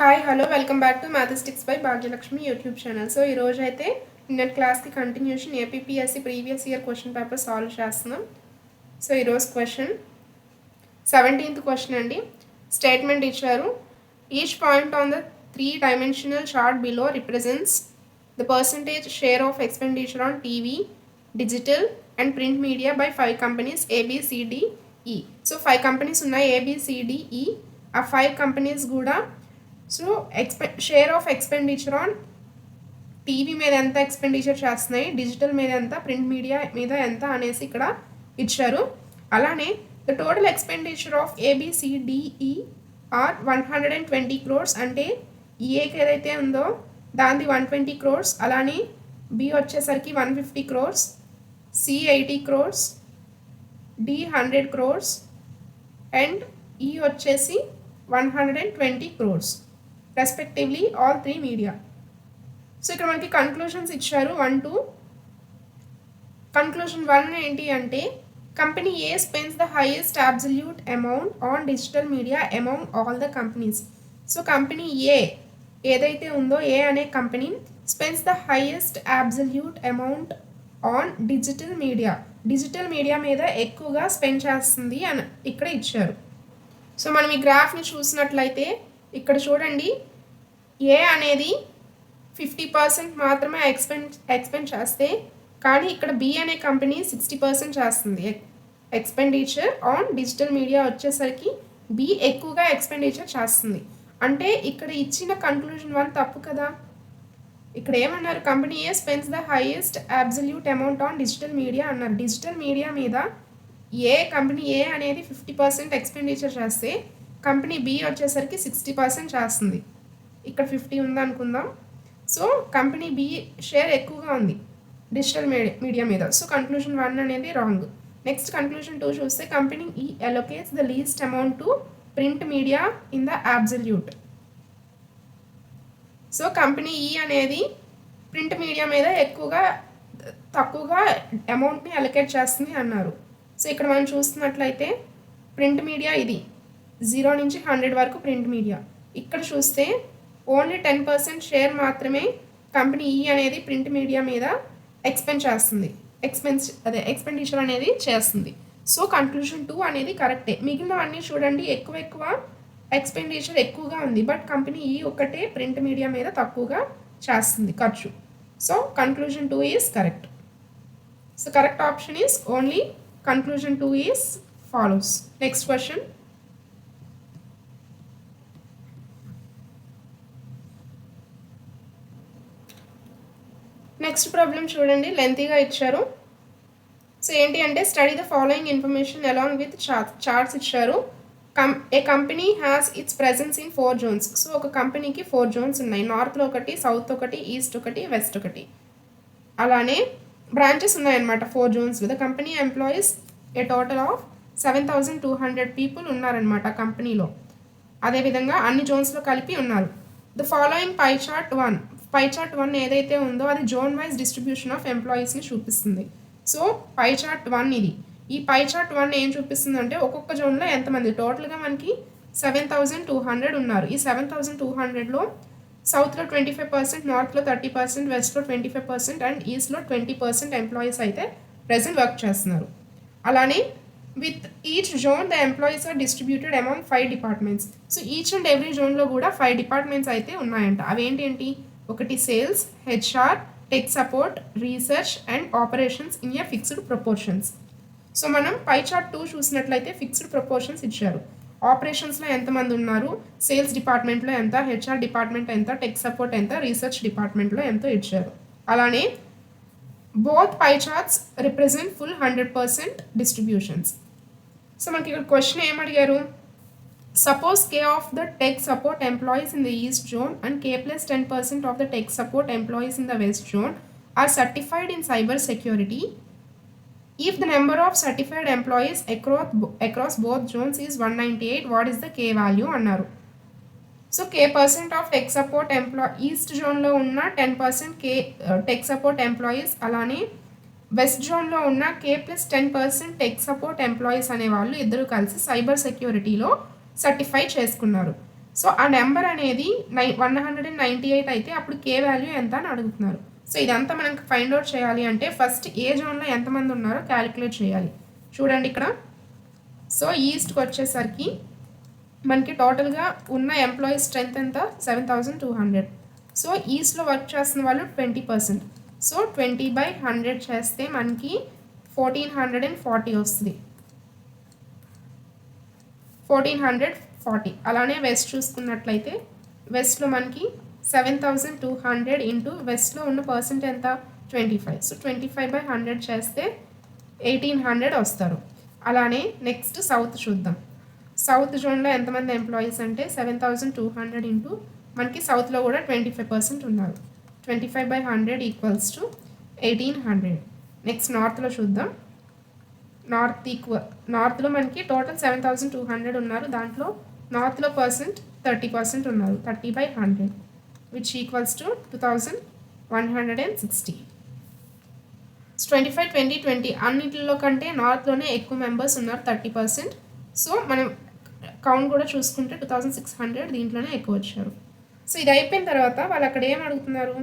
Hi hello welcome back to mathematics by Bhagyalakshmi YouTube channel. So ఈరోజు అయితే నిన్నటి క్లాస్కి continuation APSC previous year question paper solve చేస్తున్నాం. So ఈరోజు క్వశ్చన్ 17th క్వశ్చన్ అండి. స్టేట్మెంట్ ఇచ్చారు. Each point on the 3-dimensional chart below represents the percentage share of expenditure on TV, digital and print media by 5 companies ABCDE. So 5 companies ఉన్నాయి ABCDE. ఆ 5 companies కూడా so share of expenditure on TV మీద ఎంత expenditure చేస్తున్నాయి, digital మీద ఎంత, print media మీద ఎంత అనేసి ఇక్కడ ఇచ్చారు. అలానే the total expenditure of ABCDE are 120 crores. అంటే ఏకి ఏదైతే ఉందో దానిది 120 crores, అలానే బి వచ్చేసరికి 150 crores, C 80 crores, D 100 crores and E వచ్చేసి 120 crores respectively all 3 media. So ఇక్కడ మనకి కన్క్లూషన్స్ ఇచ్చారు 1-2. కన్క్లూషన్ 1 ఏంటి అంటే company A spends the highest absolute amount on digital media among all the companies. So company A ఏదైతే ఉందో A అనే company spends the highest absolute amount on digital media మీద ఎక్కువగా స్పెండ్ చేస్తుంది అని ఇక్కడ ఇచ్చారు. సో మనం ఈ గ్రాఫ్ని చూసినట్లయితే ఇక్కడ చూడండి, ఏ అనేది 50% మాత్రమే ఎక్స్పెండ్ చేస్తే, కానీ ఇక్కడ బి అనే కంపెనీ 60% చేస్తుంది ఎక్స్పెండిచర్ ఆన్ డిజిటల్ మీడియా. వచ్చేసరికి బి ఎక్కువగా ఎక్స్పెండిచర్ చేస్తుంది. అంటే ఇక్కడ ఇచ్చిన కన్క్లూజన్ 1 తప్పు కదా. ఇక్కడ ఏమన్నారు, company A spends the highest absolute amount on digital media అన్నారు. డిజిటల్ మీడియా మీద కంపెనీ ఏ అనేది 50% ఎక్స్పెండిచర్ చేస్తే, కంపెనీ బి వచ్చేసరికి 60% చేస్తుంది. ఇక్కడ 50 ఉందనుకుందాం. సో కంపెనీ బి షేర్ ఎక్కువగా ఉంది డిజిటల్ మీడియా మీద. సో కన్క్లూజన్ 1 అనేది రాంగ్. నెక్స్ట్ కన్క్లూజన్ 2 చూస్తే company E allocates the least amount to print media in the absolute. So company E అనేది ప్రింట్ మీడియా మీద తక్కువగా అమౌంట్ని అలొకేట్ చేస్తుంది అన్నారు. సో ఇక్కడ మనం చూస్తున్నట్లయితే ప్రింట్ మీడియా ఇది 0 నుంచి 100 వరకు ప్రింట్ మీడియా. ఇక్కడ చూస్తే ఓన్లీ 10% షేర్ మాత్రమే కంపెనీ ఈ అనేది ప్రింట్ మీడియా మీద ఎక్స్పెండిచర్ అనేది చేస్తుంది. సో కన్క్లూజన్ 2 అనేది కరెక్టే. మిగిలినవన్నీ చూడండి ఎక్కువ ఎక్స్పెండిచర్ ఎక్కువగా ఉంది, బట్ కంపెనీ ఈ ఒక్కటే ప్రింట్ మీడియా మీద తక్కువగా చేస్తుంది ఖర్చు. So conclusion 2 is correct. So correct option is only conclusion 2 is follows. Next question. Next problem చూడండి, లెంతీగా ఇచ్చారు. సో ఏంటి అంటే study the following information along with charts ఇచ్చారు. A company has its presence in 4 zones. సో ఒక కంపెనీకి 4 zones ఉన్నాయి. నార్త్లో ఒకటి, సౌత్ ఒకటి, ఈస్ట్ ఒకటి, వెస్ట్ ఒకటి, అలానే బ్రాంచెస్ ఉన్నాయన్నమాట 4 zones. The company employees a total of 7,200 people ఉన్నారనమాట కంపెనీలో. అదేవిధంగా అన్ని జోన్స్లో కలిపి ఉన్నారు. ద ఫాలోయింగ్ పై చార్ట్ 1 ఏదైతే ఉందో అది జోన్ వైజ్ డిస్ట్రిబ్యూషన్ ఆఫ్ ఎంప్లాయీస్ని చూపిస్తుంది. సో పై చార్ట్ 1 ఇది. ఈ పై చార్ట్ 1 ఏం చూపిస్తుంది అంటే ఒక్కొక్క జోన్లో ఎంతమంది, టోటల్గా మనకి 7,200 ఉన్నారు. ఈ 7,200లో సౌత్లో 25%, నార్త్లో 30%, వెస్ట్లో 25% అండ్ ఈస్ట్లో 20% ఎంప్లాయీస్ అయితే ప్రెజెంట్ వర్క్ చేస్తున్నారు. అలానే with each zone the employees are distributed among 5 departments. So each and every జోన్లో కూడా 5 departments అయితే ఉన్నాయంట. అవేంటి, ఒకటి sales, HR, tech support, research and operations in a fixed proportions. So మనం పై చార్ట్ 2 చూసినట్లయితే ఫిక్స్డ్ ప్రపోర్షన్స్ ఇచ్చారు. ఆపరేషన్స్లో ఎంతమంది ఉన్నారు, సేల్స్ డిపార్ట్మెంట్లో ఎంత, HR డిపార్ట్మెంట్ ఎంత, టెక్ సపోర్ట్ ఎంత, రీసెర్చ్ డిపార్ట్మెంట్లో ఎంతో ఇచ్చారు. అలానే both pie charts represent full 100% distributions. So మనకి ఇక్కడ క్వశ్చన్ ఏమడిగారు, suppose K of the tech support employees in the east zone and K plus 10% of the tech support employees in the west zone are certified in cyber security. If the number of certified employees across both zones is 198, what is the K value అన్నారు. So K% of tech support east జోన్లో ఉన్న 10% tech support employees, అలానే west జోన్లో ఉన్న K plus 10% tech support employees అనే వాళ్ళు ఇద్దరు కలిసి సైబర్ సెక్యూరిటీలో సర్టిఫై చేసుకున్నారు. సో ఆ నెంబర్ అనేది 198 అయితే అప్పుడు కే వాల్యూ ఎంత అని అడుగుతున్నారు. సో ఇదంతా మనం ఫైండ్ అవుట్ చేయాలి అంటే ఫస్ట్ ఏ జోన్లో ఎంతమంది ఉన్నారో క్యాలిక్యులేట్ చేయాలి. చూడండి ఇక్కడ. సో ఈస్ట్కి వచ్చేసరికి మనకి టోటల్గా ఉన్న ఎంప్లాయీస్ స్ట్రెంత్ ఎంత 7200. సో ఈస్ట్లో వర్క్ చేస్తున్న వాళ్ళు 20%. సో 20/100 చేస్తే మనకి 1440 వస్తుంది. 1440. అలానే వెస్ట్ చూసుకున్నట్లయితే వెస్ట్లో మనకి 7200 ఇంటూ వెస్ట్లో ఉన్న పర్సెంట్ ఎంత 25. సో 25/100 చేస్తే 1800 వస్తారు. అలానే నెక్స్ట్ సౌత్ చూద్దాం. సౌత్ జోన్లో ఎంతమంది ఎంప్లాయీస్ అంటే 7200 ఇంటూ మనకి సౌత్లో కూడా 25% ఉన్నారు. 25/100 ఈక్వల్స్ టు 1800. నెక్స్ట్ నార్త్లో చూద్దాం. నార్త్లో మనకి టోటల్ 7200 ఉన్నారు. దాంట్లో నార్త్లో 30% ఉన్నారు. 30/100 విచ్ ఈక్వల్స్ టు 2160. 25, 20, 20 అన్నింటిలో కంటే నార్త్లోనే ఎక్కువ మెంబర్స్ ఉన్నారు 30%. సో మనం కౌంట్ కూడా చూసుకుంటే 2600 దీంట్లోనే ఎక్కువ వచ్చారు. సో ఇది అయిపోయిన తర్వాత వాళ్ళు అక్కడ ఏం అడుగుతున్నారు.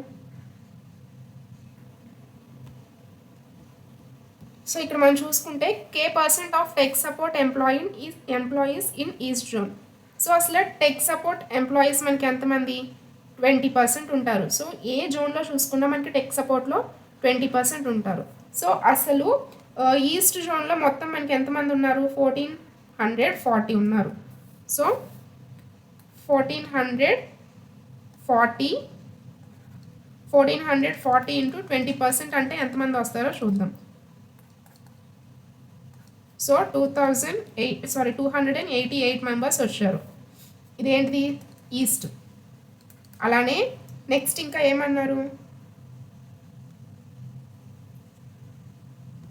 సో ఇక్కడ మనం చూసుకుంటే K% of tech support employees in east zone. So అసలు టెక్ సపోర్ట్ ఎంప్లాయీస్ మనకి ఎంతమంది 20% ఉంటారు. సో ఏ జోన్లో చూసుకున్నా మనకి టెక్ సపోర్ట్లో 20% ఉంటారు. సో అసలు ఈస్ట్ జోన్లో మొత్తం మనకి ఎంతమంది ఉన్నారు 1440 ఉన్నారు. సో 1440 ఇంటూ 20% అంటే ఎంతమంది వస్తారో చూద్దాం. సో 288 మెంబర్స్ వచ్చారు. ఇదేంటిది ఈస్ట్. అలానే నెక్స్ట్ ఇంకా ఏమన్నారు.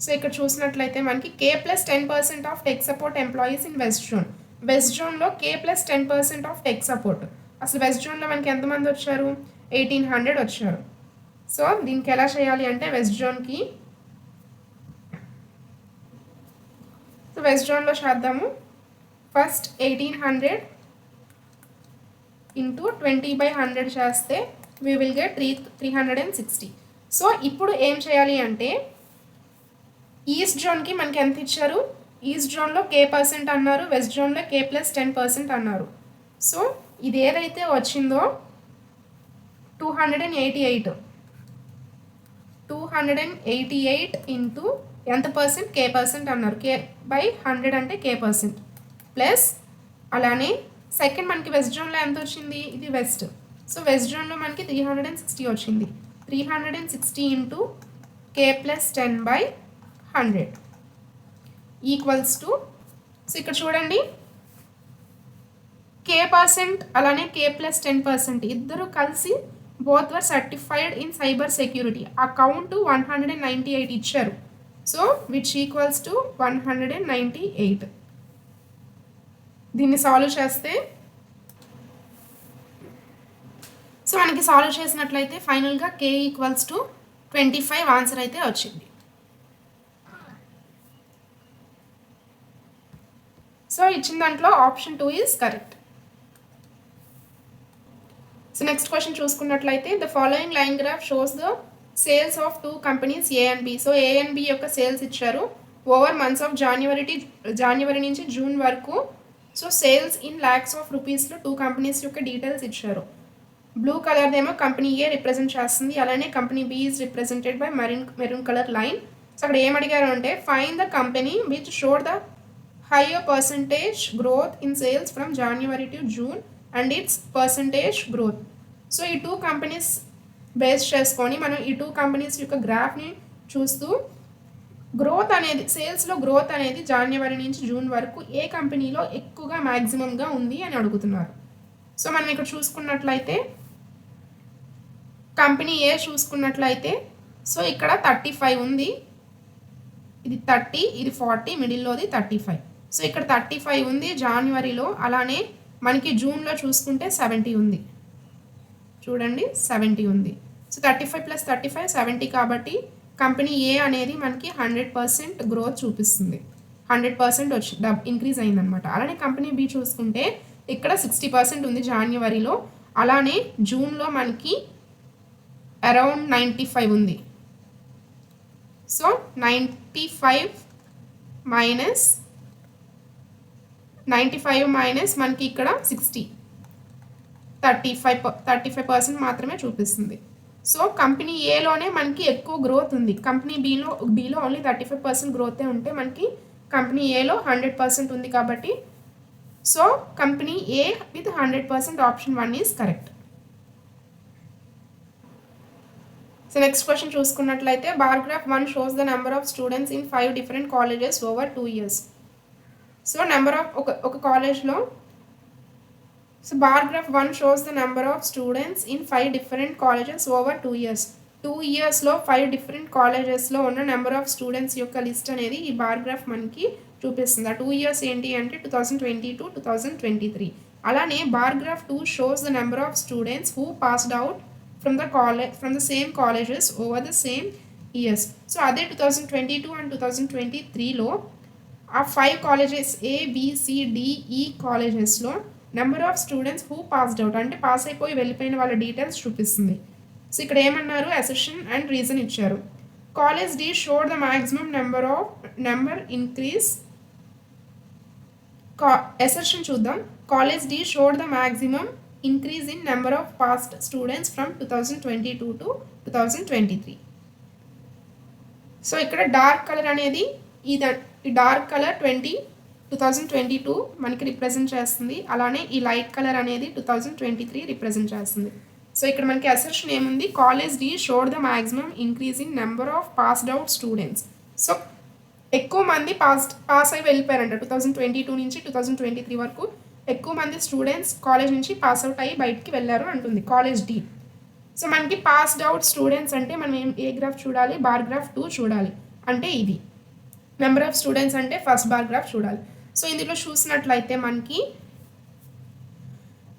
సో ఇక్కడ చూసినట్లయితే మనకి K+10% of tech support employees in west zone. West జోన్లో K+10% ఆఫ్ టెక్ సపోర్ట్. అసలు వెస్ట్ జోన్లో మనకి ఎంతమంది వచ్చారు 1800 వచ్చారు. సో దీనికి ఎలా చేయాలి అంటే వెస్ట్ జోన్కి సో వెస్ట్ జోన్లో చేద్దాము. ఫస్ట్ 1800 ఇంటూ 20/100 చేస్తే వీ విల్ గెట్ 360. సో ఇప్పుడు ఏం చేయాలి అంటే ఈస్ట్ జోన్కి మనకి ఎంత ఇచ్చారు. ఈస్ట్ జోన్లో K% అన్నారు, వెస్ట్ జోన్లో K+10% అన్నారు. సో ఇది ఏదైతే వచ్చిందో 288 ఇంటూ ఎంత పర్సెంట్ K% అన్నారు. K/100 అంటే K% ప్లస్ అలానే సెకండ్ మనకి వెస్ట్ జోన్లో ఎంత వచ్చింది. ఇది వెస్ట్. సో వెస్ట్ జోన్లో మనకి 360 వచ్చింది. 360 into K+10/100 equals to. So ఇక్కడ చూడండి K% అలానే K+10% ఇద్దరు కలిసి both were certified in cyber security. ఆ కౌంట్ 198 ఇచ్చారు. So which equals to 198. దీన్ని సాల్వ్ చేస్తే సో మనకి సాల్వ్ చేసినట్లయితే ఫైనల్గా K ఈక్వల్స్ టు 25 ఆన్సర్ అయితే వచ్చింది. సో ఇచ్చిన దాంట్లో option 2 is correct. So next question చూసుకున్నట్లయితే the following line graph shows the sales of 2 companies A and B. So A and B యొక్క సేల్స్ ఇచ్చారు ఓవర్ మంత్స్ ఆఫ్ జనవరి నుంచి June వరకు. So sales in lakhs of రూపీస్లో 2 companies యొక్క details ఇచ్చారు. Blue కలర్దేమో కంపెనీ ఏ రిప్రజెంట్ చేస్తుంది, అలానే company B is represented by maroon colour line. So అక్కడ ఏం అడిగారు అంటే find the company which showed the higher percentage growth in sales from January to June and its percentage growth. So ఈ 2 companies base చేసుకొని మనం ఈ 2 companies యొక్క గ్రాఫ్ని చూస్తూ గ్రోత్ అనేది సేల్స్లో గ్రోత్ అనేది జనవరి నుంచి జూన్ వరకు ఏ కంపెనీలో ఎక్కువగా మ్యాక్సిమంగా ఉంది అని అడుగుతున్నారు. సో మనం ఇక్కడ చూసుకున్నట్లయితే కంపెనీ ఏ చూసుకున్నట్లయితే సో ఇక్కడ 35 ఉంది, ఇది 30, ఇది 40, మిడిల్లోది 35. సో ఇక్కడ 35 ఉంది జనవరిలో. అలానే మనకి జూన్లో చూసుకుంటే 70 ఉంది. చూడండి 70 ఉంది. సో 35 + 35 70 కాబట్టి కంపెనీ ఏ అనేది మనకి 100% గ్రోత్ చూపిస్తుంది. 100% వచ్చి ఇంక్రీజ్ అయిందనమాట. అలానే కంపెనీ బి చూసుకుంటే ఇక్కడ 60% ఉంది జాన్యువరిలో. అలానే జూన్లో మనకి అరౌండ్ 95 ఉంది. సో 95 మైనస్ మనకి ఇక్కడ 60, 35% మాత్రమే చూపిస్తుంది. సో కంపెనీ ఏలోనే మనకి ఎక్కువ గ్రోత్ ఉంది. కంపెనీ బీలో ఓన్లీ 35% గ్రోతే ఉంటే మనకి కంపెనీ ఏలో 100% ఉంది కాబట్టి so company A with 100% option 1 is correct. So next question చూసుకున్నట్లయితే bar graph 1 shows the number of students in 5 different colleges over 2 years. So number of ఒక కాలేజ్లో so bar graph 1 shows the number of students in 5 different colleges over 2 years. 2 yearsలో 5 different కాలేజెస్లో ఉన్న number of students యొక్క list అనేది ఈ bar graph మనకి చూపిస్తుంది. ఆ 2 years ఏంటి అంటే 2022, 2023. అలానే bar graph 2 shows the number of students who passed out from the same colleges over the same years. So అదే 2022 and 2023లో ఆ 5 కాలేజెస్ ABCDE కాలేజెస్లో number of students who passed out అంటే పాస్ అయిపోయి వెళ్ళిపోయిన వాళ్ళ డీటెయిల్స్ చూపిస్తుంది. సో ఇక్కడ ఏమన్నారు, అసెషన్ అండ్ రీజన్ ఇచ్చారు. College D showed the maximum number increase. Assertion చూద్దాం. College D showed the maximum increase in number of past students from 2022 to 2023. So ఇక్కడ డార్క్ కలర్ అనేది ఈ డార్క్ కలర్ 2022 మనకి రిప్రజెంట్ చేస్తుంది. అలానే ఈ లైట్ కలర్ అనేది 2023 రిప్రజెంట్ చేస్తుంది. సో ఇక్కడ మనకి అసెర్షన్ ఏముంది, college D showed the maximum increase in number of passed out students. So ఎక్కువ మంది పాస్ అయి వెళ్ళిపోయారంట. 2022 నుంచి 2023 వరకు ఎక్కువ మంది స్టూడెంట్స్ కాలేజ్ నుంచి పాస్ అవుట్ అయ్యి బయటికి వెళ్ళారు అంటుంది కాలేజ్ డి. సో మనకి పాస్డ్ అవుట్ స్టూడెంట్స్ అంటే మనం ఏ గ్రాఫ్ చూడాలి, బార్ గ్రాఫ్ 2 చూడాలి. అంటే ఇది నెంబర్ ఆఫ్ స్టూడెంట్స్ అంటే ఫస్ట్ బార్ గ్రాఫ్ చూడాలి. సో ఇందులో చూసినట్లయితే మనకి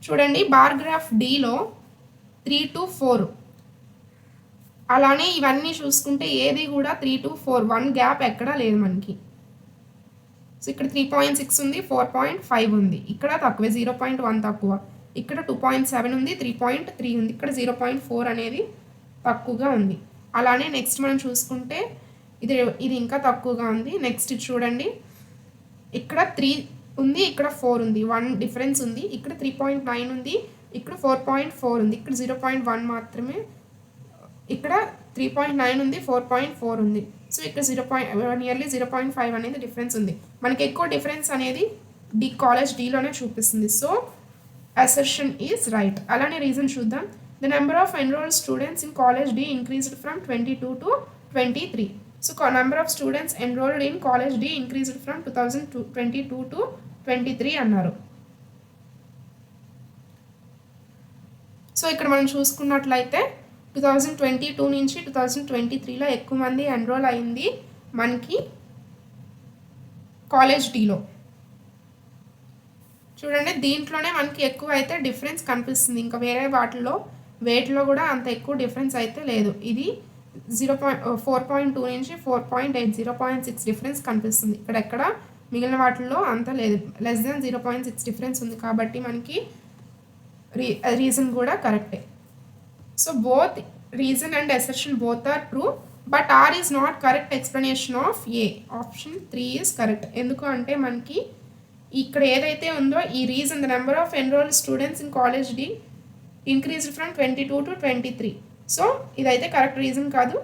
చూడండి బార్ గ్రాఫ్ డిలో 3 to 4, అలానే ఇవన్నీ చూసుకుంటే ఏది కూడా 3 to 4 1 గ్యాప్ ఎక్కడా లేదు మనకి. సో ఇక్కడ 3.6 ఉంది, 4.5 ఉంది, ఇక్కడ తక్కువే 0.1 తక్కువ, ఇక్కడ 2.7 ఉంది, 3.3 ఉంది, ఇక్కడ 0.4 అనేది తక్కువగా ఉంది. అలానే నెక్స్ట్ మనం చూసుకుంటే ఇది ఇంకా తక్కువగా ఉంది. నెక్స్ట్ చూడండి ఇక్కడ 3 ఉంది, ఇక్కడ 4 ఉంది, 1 డిఫరెన్స్ ఉంది, ఇక్కడ 3.9 ఉంది, ఇక్కడ 4.4 ఉంది, ఇక్కడ 0.1 మాత్రమే, ఇక్కడ 3.9 ఉంది, 4.4 ఉంది. సో ఇక్కడ నియర్లీ 0.5 అనేది డిఫరెన్స్ ఉంది. మనకి ఎక్కువ డిఫరెన్స్ అనేది కాలేజ్ డీలోనే చూపిస్తుంది. So assertion is right. అలానే రీజన్ చూద్దాం. The number of enrolled students in college D increased from 22 to 23. So number of students enrolled in college D increased from 2022 to 23 అన్నారు. సో ఇక్కడ మనం చూసుకున్నట్లయితే 2022 నుంచి 2023లో ఎక్కువ మంది ఎన్రోల్ అయింది మనకి కాలేజ్ డీలో. చూడండి దీంట్లోనే మనకి ఎక్కువ అయితే డిఫరెన్స్ కనిపిస్తుంది. ఇంకా వేరే వేటిలో కూడా అంత ఎక్కువ డిఫరెన్స్ అయితే లేదు. ఇది 4.2 నుంచి 4.8 0.6 డిఫరెన్స్ కనిపిస్తుంది. ఇక్కడ మిగిలిన వాటిల్లో అంత లేదు, లెస్ దెన్ 0.6 డిఫరెన్స్ ఉంది. కాబట్టి మనకి రీజన్ కూడా కరెక్టే. So both reason and assertion both are true, but R is not correct explanation of A. Option 3 is correct. ఎందుకు అంటే మనకి ఇక్కడ ఏదైతే ఉందో ఈ reason the number of enrolled students in college D increased from 22 to 23. So ఇదైతే correct reason కాదు.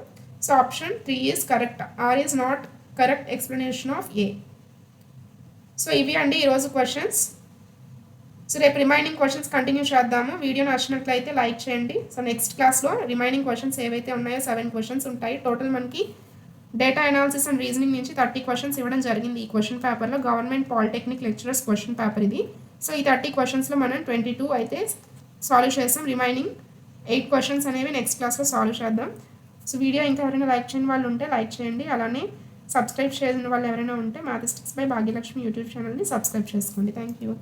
So option 3 is correct. R is not correct explanation of A. So ఇవి అండి ఈరోజు క్వశ్చన్స్. సో రేపు రిమైనింగ్ క్వశ్చన్స్ కంటిన్యూ చేద్దాము. Video నచ్చినట్లయితే like చేయండి. So next క్లాస్లో రిమైనింగ్ క్వశ్చన్స్ ఏవైతే ఉన్నాయో 7 క్వశ్చన్స్ ఉంటాయి. టోటల్ మనకి డేటా అనాలిసిస్ అండ్ రీజనింగ్ నుంచి 30 క్వశ్చన్స్ ఇవ్వడం జరిగింది ఈ క్వశ్చన్ పేపర్లో. Government polytechnic lecturers question paper ఇది. సో ఈ 30 క్వశ్చన్స్లో మనం 22 అయితే సాల్వ్ చేస్తాం. రిమైనింగ్ 8 క్వశ్చన్స్ అనేవి నెక్స్ట్ క్లాస్లో సాల్వ్ చేద్దాం. సో వీడియో ఇంకా ఎవరైనా లైక్ చేయని వాళ్ళు ఉంటే లైక్ చేయండి. అలానే సబ్స్క్రైబ్ చేసిన వాళ్ళు ఎవరైనా ఉంటే మ్యాథమెటిక్స్ బై భాగ్యలక్ష్మి యూట్యూబ్ ఛానల్ని సబ్స్క్రైబ్ చేసుకోండి. Thank you.